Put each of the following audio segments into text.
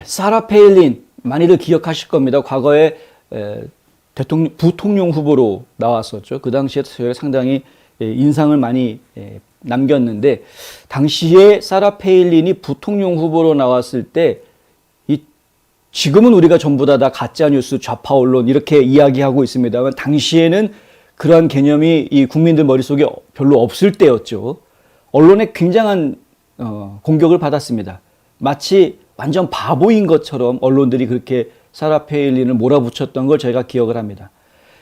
사라 페일린 많이들 기억하실 겁니다. 과거에 부통령 후보로 나왔었죠. 그 당시에 저희가 상당히 인상을 많이 남겼는데, 당시에 사라 페일린이 부통령 후보로 나왔을 때 지금은 우리가 전부 다 가짜뉴스, 좌파 언론 이렇게 이야기하고 있습니다만, 당시에는 그러한 개념이 이 국민들 머릿속에 별로 없을 때였죠. 언론에 굉장한 공격을 받았습니다. 마치 완전 바보인 것처럼 언론들이 그렇게 사라 페일린을 몰아붙였던 걸 제가 기억을 합니다.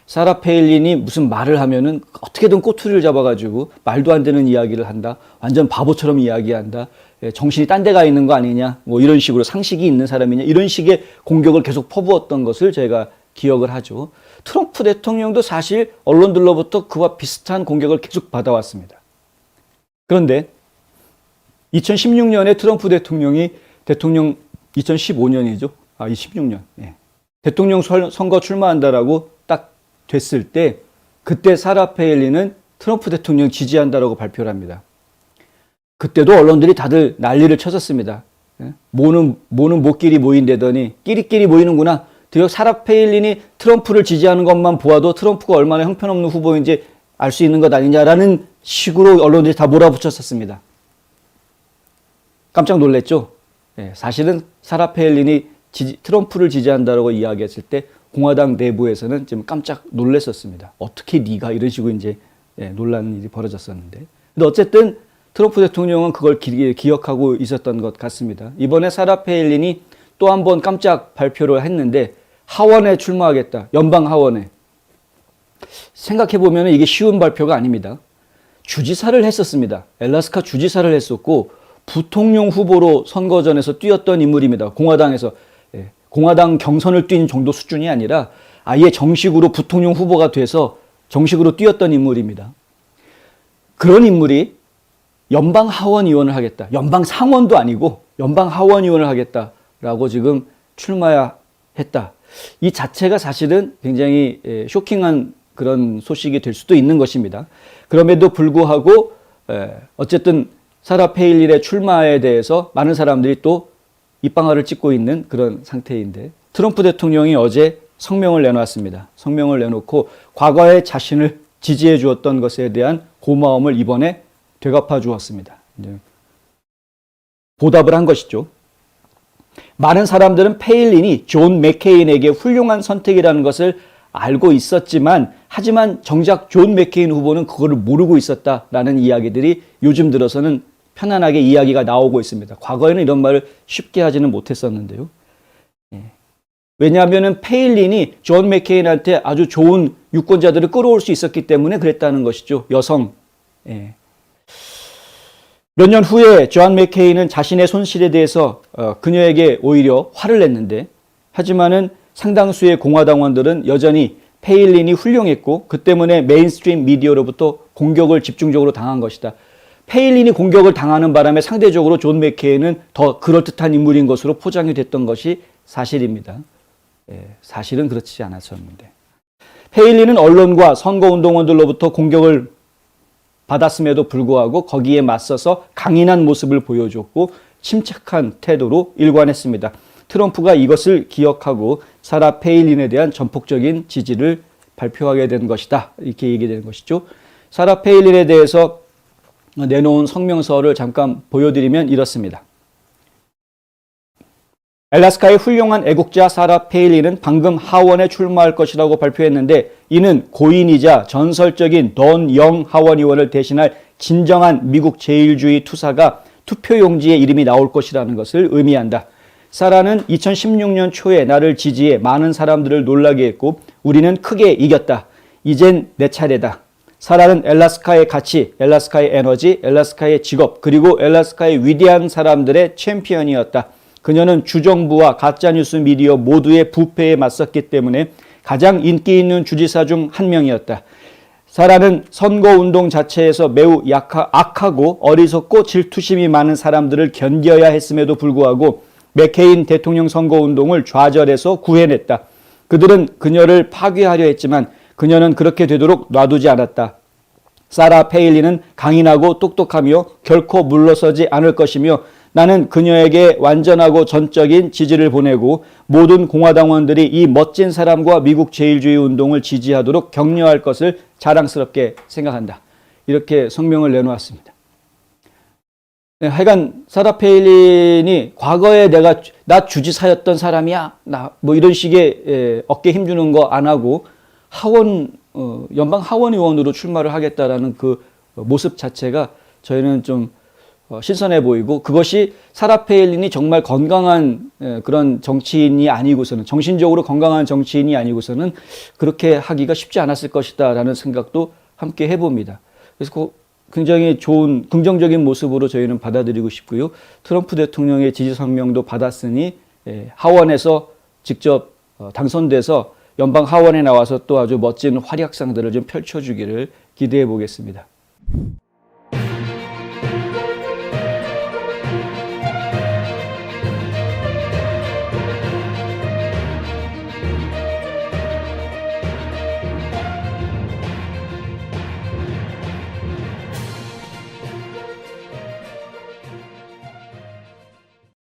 사라 페일린이 무슨 말을 하면은 어떻게든 꼬투리를 잡아가지고 말도 안 되는 이야기를 한다. 완전 바보처럼 이야기한다. 정신이 딴 데가 있는 거 아니냐. 뭐 이런 식으로 상식이 있는 사람이냐. 이런 식의 공격을 계속 퍼부었던 것을 제가 기억을 하죠. 트럼프 대통령도 사실 언론들로부터 그와 비슷한 공격을 계속 받아왔습니다. 그런데 2016년에 트럼프 대통령 2015년이죠. 16년. 대통령 선거 출마한다라고 딱 됐을 때, 그때 사라 페일린은 트럼프 대통령 지지한다라고 발표를 합니다. 그때도 언론들이 다들 난리를 쳤었습니다. 모는 모끼리 모인다더니 끼리끼리 모이는구나. 드디어 사라 페일린이 트럼프를 지지하는 것만 보아도 트럼프가 얼마나 형편없는 후보인지 알 수 있는 것 아니냐라는 식으로 언론들이 다 몰아붙였었습니다. 깜짝 놀랐죠? 사실은 사라 페일린이 트럼프를 지지한다라고 이야기했을 때 공화당 내부에서는 좀 깜짝 놀랐었습니다. 어떻게 네가 이런 식으로 이제 논란이 일이 벌어졌었는데. 근데 어쨌든 트럼프 대통령은 그걸 기억하고 있었던 것 같습니다. 이번에 사라 페일린이 또 한 번 깜짝 발표를 했는데, 하원에 출마하겠다. 연방 하원에. 생각해보면 이게 쉬운 발표가 아닙니다. 주지사를 했었습니다. 엘라스카 주지사를 했었고, 부통령 후보로 선거전에서 뛰었던 인물입니다. 공화당에서. 공화당 경선을 뛴 정도 수준이 아니라 아예 정식으로 부통령 후보가 돼서 정식으로 뛰었던 인물입니다. 그런 인물이 연방 하원 의원을 하겠다. 연방 상원도 아니고 연방 하원 의원을 하겠다라고 지금 출마했다. 이 자체가 사실은 굉장히 쇼킹한 그런 소식이 될 수도 있는 것입니다. 그럼에도 불구하고 어쨌든 사라 페일린의 출마에 대해서 많은 사람들이 또 입방아를 찍고 있는 그런 상태인데, 트럼프 대통령이 어제 성명을 내놓았습니다. 성명을 내놓고 과거에 자신을 지지해 주었던 것에 대한 고마움을 이번에 되갚아 주었습니다. 보답을 한 것이죠. 많은 사람들은 페일린이 존 맥케인에게 훌륭한 선택이라는 것을 알고 있었지만, 하지만 정작 존 맥케인 후보는 그거를 모르고 있었다라는 이야기들이 요즘 들어서는 편안하게 이야기가 나오고 있습니다. 과거에는 이런 말을 쉽게 하지는 못했었는데요. 왜냐하면 페일린이 존 맥케인한테 아주 좋은 유권자들을 끌어올 수 있었기 때문에 그랬다는 것이죠. 여성. 몇 년 후에 존 맥케인은 자신의 손실에 대해서 그녀에게 오히려 화를 냈는데, 하지만은 상당수의 공화당원들은 여전히 페일린이 훌륭했고 그 때문에 메인스트림 미디어로부터 공격을 집중적으로 당한 것이다. 페일린이 공격을 당하는 바람에 상대적으로 존 맥케인은 더 그럴듯한 인물인 것으로 포장이 됐던 것이 사실입니다. 사실은 그렇지 않았었는데. 페일린은 언론과 선거운동원들로부터 공격을 받았음에도 불구하고 거기에 맞서서 강인한 모습을 보여줬고 침착한 태도로 일관했습니다. 트럼프가 이것을 기억하고 사라 페일린에 대한 전폭적인 지지를 발표하게 된 것이다. 이렇게 얘기되는 것이죠. 사라 페일린에 대해서 내놓은 성명서를 잠깐 보여드리면 이렇습니다. 엘라스카의 훌륭한 애국자 사라 페일린은 방금 하원에 출마할 것이라고 발표했는데, 이는 고인이자 전설적인 돈 영 하원 의원을 대신할 진정한 미국 제일주의 투사가 투표용지에 이름이 나올 것이라는 것을 의미한다. 사라는 2016년 초에 나를 지지해 많은 사람들을 놀라게 했고 우리는 크게 이겼다. 이젠 내 차례다. 사라는 엘라스카의 가치, 엘라스카의 에너지, 엘라스카의 직업, 그리고 엘라스카의 위대한 사람들의 챔피언이었다. 그녀는 주정부와 가짜뉴스 미디어 모두의 부패에 맞섰기 때문에 가장 인기 있는 주지사 중 한 명이었다. 사라는 선거운동 자체에서 매우 악하고 어리석고 질투심이 많은 사람들을 견뎌야 했음에도 불구하고 맥케인 대통령 선거운동을 좌절해서 구해냈다. 그들은 그녀를 파괴하려 했지만 그녀는 그렇게 되도록 놔두지 않았다. 사라 페일린은 강인하고 똑똑하며 결코 물러서지 않을 것이며 나는 그녀에게 완전하고 전적인 지지를 보내고 모든 공화당원들이 이 멋진 사람과 미국 제일주의 운동을 지지하도록 격려할 것을 자랑스럽게 생각한다. 이렇게 성명을 내놓았습니다. 네, 하여간 사라 페일린이 과거에 나 주지사였던 사람이야. 나 뭐 이런 식의 어깨 힘주는 거 안 하고 연방 하원 의원으로 출마를 하겠다라는 그 모습 자체가 저희는 좀 신선해 보이고, 그것이 사라 페일린이 정말 건강한 그런 정치인이 아니고서는, 정신적으로 건강한 정치인이 아니고서는 그렇게 하기가 쉽지 않았을 것이다라는 생각도 함께 해봅니다. 그래서 굉장히 좋은 긍정적인 모습으로 저희는 받아들이고 싶고요. 트럼프 대통령의 지지 성명도 받았으니 하원에서 직접 당선돼서 연방 하원에 나와서 또 아주 멋진 활약상들을 좀 펼쳐주기를 기대해 보겠습니다.